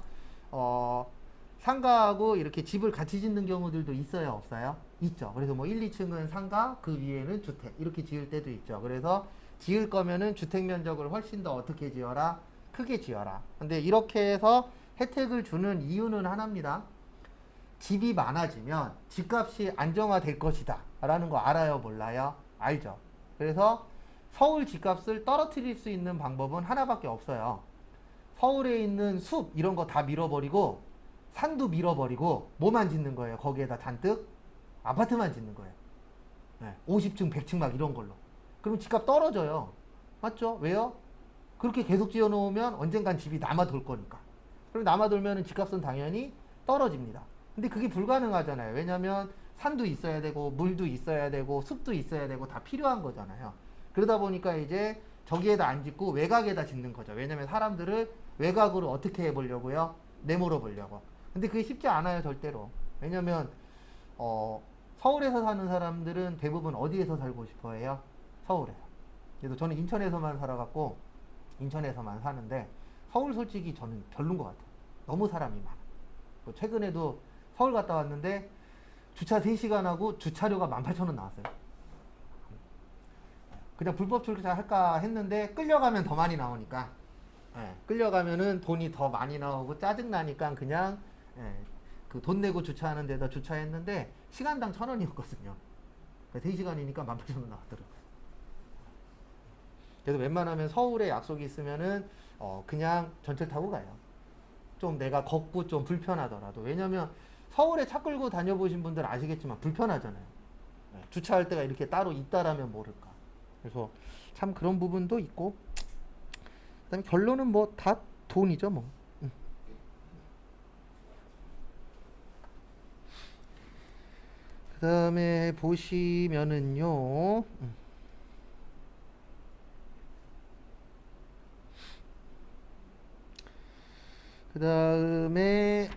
상가하고 이렇게 집을 같이 짓는 경우들도 있어요? 없어요? 있죠. 그래서 뭐 1, 2층은 상가, 그 위에는 주택 이렇게 지을 때도 있죠. 그래서 지을 거면은 주택 면적을 훨씬 더 어떻게 지어라? 크게 지어라. 근데 이렇게 해서 혜택을 주는 이유는 하나입니다. 집이 많아지면 집값이 안정화될 것이다 라는 거 알아요? 몰라요? 알죠. 그래서 서울 집값을 떨어뜨릴 수 있는 방법은 하나밖에 없어요. 서울에 있는 숲 이런 거 다 밀어버리고 산도 밀어버리고 뭐만 짓는 거예요? 거기에다 잔뜩 아파트만 짓는 거예요. 네, 50층, 100층 막 이런 걸로. 그러면 집값 떨어져요. 맞죠? 왜요? 그렇게 계속 지어놓으면 언젠간 집이 남아돌 거니까. 그럼 남아돌면 집값은 당연히 떨어집니다. 근데 그게 불가능하잖아요. 왜냐하면 산도 있어야 되고 물도 있어야 되고 숲도 있어야 되고 다 필요한 거잖아요. 그러다 보니까 이제 저기에다 안 짓고 외곽에다 짓는 거죠. 왜냐면 사람들을 외곽으로 어떻게 해보려고요? 내몰아 보려고. 근데 그게 쉽지 않아요, 절대로. 왜냐면 서울에서 사는 사람들은 대부분 어디에서 살고 싶어 해요? 서울에서. 그래서 저는 인천에서만 살아갖고 인천에서만 사는데 서울 솔직히 저는 별론 것 같아요. 너무 사람이 많아. 최근에도 서울 갔다 왔는데 주차 3시간 하고 주차료가 18,000원 나왔어요. 그냥 불법 주차할까 했는데 끌려가면 더 많이 나오니까 끌려가면은 돈이 더 많이 나오고 짜증나니까 그냥 그 돈 내고 주차하는 데다 주차했는데 시간당 1,000원이었거든요. 3시간이니까 18,000원 나왔더라고요. 그래서 웬만하면 서울에 약속이 있으면은 그냥 전철 타고 가요. 좀 내가 걷고 좀 불편하더라도. 왜냐면 서울에 차 끌고 다녀보신 분들 아시겠지만 불편하잖아요. 주차할 때가 이렇게 따로 있다라면 모를까. 그래서 참 그런 부분도 있고, 그다음에 결론은 뭐 다 돈이죠 뭐. 그 다음에 보시면은요, 그 다음에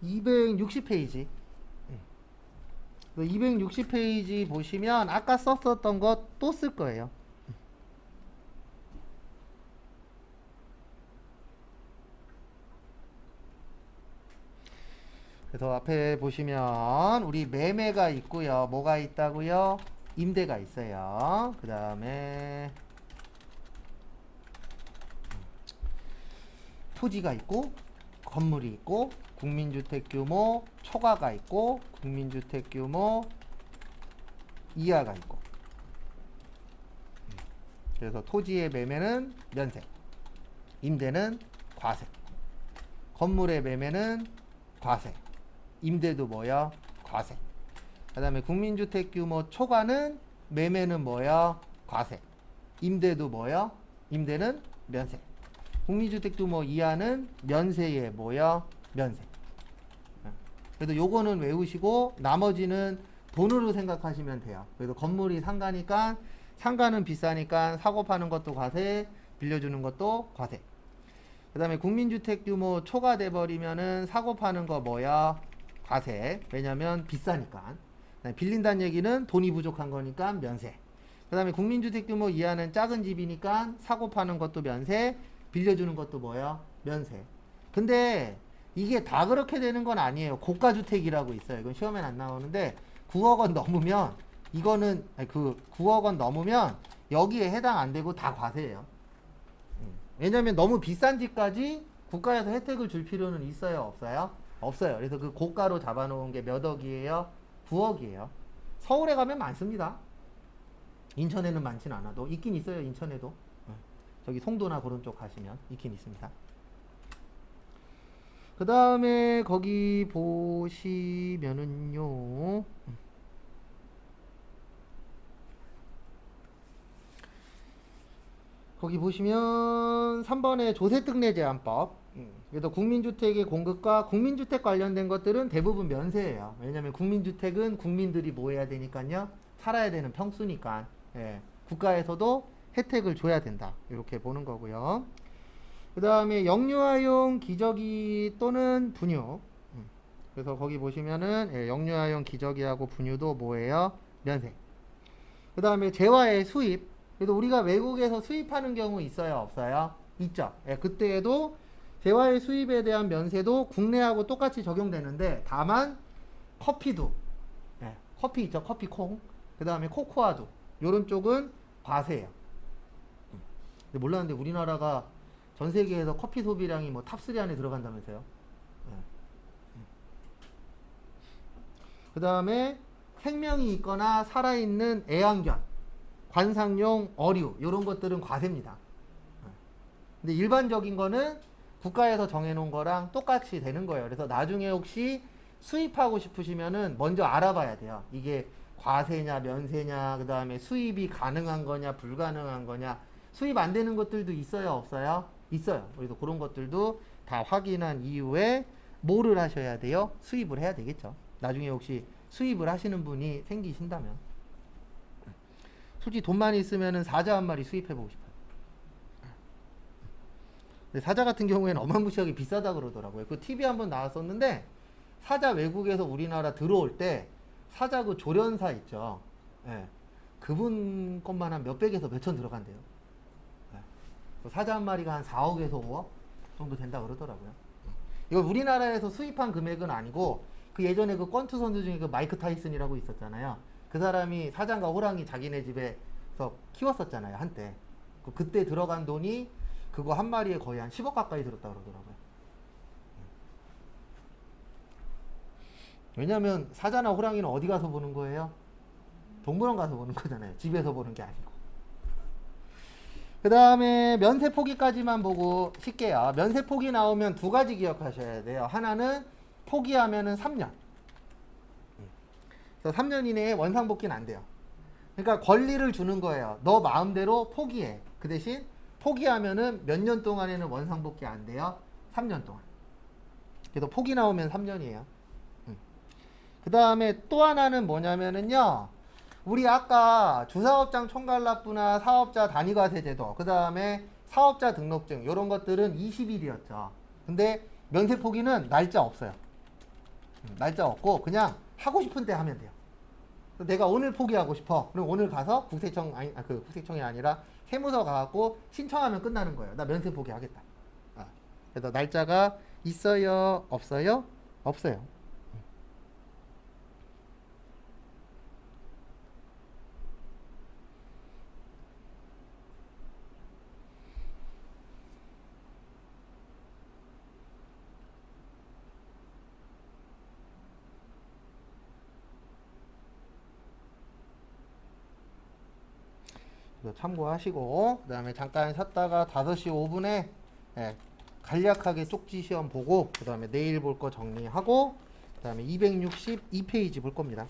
260페이지. 260페이지 보시면 아까 썼었던 거 또 쓸 거예요. 그래서 앞에 보시면 우리 매매가 있고요. 뭐가 있다고요? 임대가 있어요. 그 다음에 토지가 있고 건물이 있고 국민주택 규모 초과가 있고 국민주택 규모 이하가 있고. 그래서 토지의 매매는 면세, 임대는 과세, 건물의 매매는 과세, 임대도 뭐야? 과세. 그 다음에 국민주택 규모 초과는 매매는 뭐야? 과세. 임대도 뭐야? 임대는 면세. 국민주택 규모 이하는 면세에 뭐야? 면세. 그래도 요거는 외우시고 나머지는 돈으로 생각하시면 돼요. 그래서 건물이 상가니까 상가는 비싸니까 사고 파는 것도 과세, 빌려주는 것도 과세. 그 다음에 국민주택 규모 초과돼 버리면은 사고 파는 거 뭐야? 과세. 왜냐면 비싸니까. 빌린다는 얘기는 돈이 부족한 거니까 면세. 그 다음에 국민주택 규모 이하는 작은 집이니까 사고 파는 것도 면세, 빌려주는 것도 뭐야? 면세. 근데 이게 다 그렇게 되는 건 아니에요. 고가주택이라고 있어요. 이건 시험엔 안 나오는데 9억 원 넘으면 이거는 그 9억 원 넘으면 여기에 해당 안 되고 다 과세예요. 왜냐면 너무 비싼 집까지 국가에서 혜택을 줄 필요는 있어요? 없어요? 없어요. 그래서 그 고가로 잡아놓은 게 몇 억이에요? 9억이에요. 서울에 가면 많습니다. 인천에는 많진 않아도 있긴 있어요. 인천에도. 저기 송도나 그런 쪽 가시면 있긴 있습니다. 그 다음에 거기 보시면은요, 거기 보시면 3번에 조세특례 제한법. 그래서 국민주택의 공급과 국민주택 관련된 것들은 대부분 면세예요. 왜냐면 국민주택은 국민들이 뭐 해야 되니까요, 살아야 되는 평수니까. 국가에서도 혜택을 줘야 된다. 이렇게 보는 거고요. 그 다음에 영유아용 기저귀 또는 분유. 그래서 거기 보시면은 영유아용 기저귀하고 분유도 뭐예요? 면세. 그 다음에 재화의 수입. 그래서 우리가 외국에서 수입하는 경우 있어요? 없어요? 있죠. 그때에도 재화의 수입에 대한 면세도 국내하고 똑같이 적용되는데 다만 커피도, 커피 있죠? 커피콩. 그 다음에 코코아도 요런 쪽은 과세예요. 근데 몰랐는데 우리나라가 전 세계에서 커피 소비량이 뭐 탑3 안에 들어간다면서요? 그 다음에 생명이 있거나 살아있는 애완견, 관상용 어류 이런 것들은 과세입니다. 근데 일반적인 거는 국가에서 정해놓은 거랑 똑같이 되는 거예요. 그래서 나중에 혹시 수입하고 싶으시면은 먼저 알아봐야 돼요. 이게 과세냐 면세냐, 그 다음에 수입이 가능한 거냐 불가능한 거냐. 수입 안 되는 것들도 있어요 없어요? 있어요. 그래서 그런 것들도 다 확인한 이후에 뭐를 하셔야 돼요? 수입을 해야 되겠죠. 나중에 혹시 수입을 하시는 분이 생기신다면. 솔직히 돈만 있으면은 사자 한 마리 수입해보고 싶어요. 근데 사자 같은 경우에는 어마무시하게 비싸다 그러더라고요. 그 TV 한번 나왔었는데 사자 외국에서 우리나라 들어올 때 사자 그 조련사 있죠. 예. 그분 것만 한 몇백에서 몇천 들어간대요. 예. 그 사자 한 마리가 한 4억에서 5억 정도 된다 그러더라고요. 이거 우리나라에서 수입한 금액은 아니고 그 예전에 그 권투 선수 중에 그 마이크 타이슨이라고 있었잖아요. 그 사람이 사자과 호랑이 자기네 집에서 키웠었잖아요 한때. 그때 들어간 돈이 그거 한 마리에 거의 한 10억 가까이 들었다 그러더라고요. 왜냐면 사자나 호랑이는 어디 가서 보는 거예요? 동물원 가서 보는 거잖아요. 집에서 보는 게 아니고. 그 다음에 면세 포기까지만 보고 쉴게요. 면세 포기 나오면 두 가지 기억하셔야 돼요. 하나는 포기하면은 3년. 그래서 3년 이내에 원상복귀는 안 돼요. 그러니까 권리를 주는 거예요. 너 마음대로 포기해. 그 대신 포기하면은 몇 년 동안에는 원상복귀 안 돼요. 3년 동안. 그래서 포기 나오면 3년이에요. 그 다음에 또 하나는 뭐냐면은요. 우리 아까 주사업장 총괄납부나 사업자 단위과세제도, 그 다음에 사업자 등록증 이런 것들은 20일이었죠. 근데 면세 포기는 날짜 없어요. 날짜 없고 그냥 하고 싶은 때 하면 돼요. 내가 오늘 포기하고 싶어. 그럼 오늘 가서 국세청 국세청이 아니라 세무서 가갖고 신청하면 끝나는 거예요. 나 면세 포기하겠다. 그래서 날짜가 있어요, 없어요? 없어요. 참고하시고, 그 다음에 잠깐 쉬었다가 5시 5분에 간략하게 쪽지 시험 보고, 그 다음에 내일 볼 거 정리하고, 그 다음에 262페이지 볼 겁니다.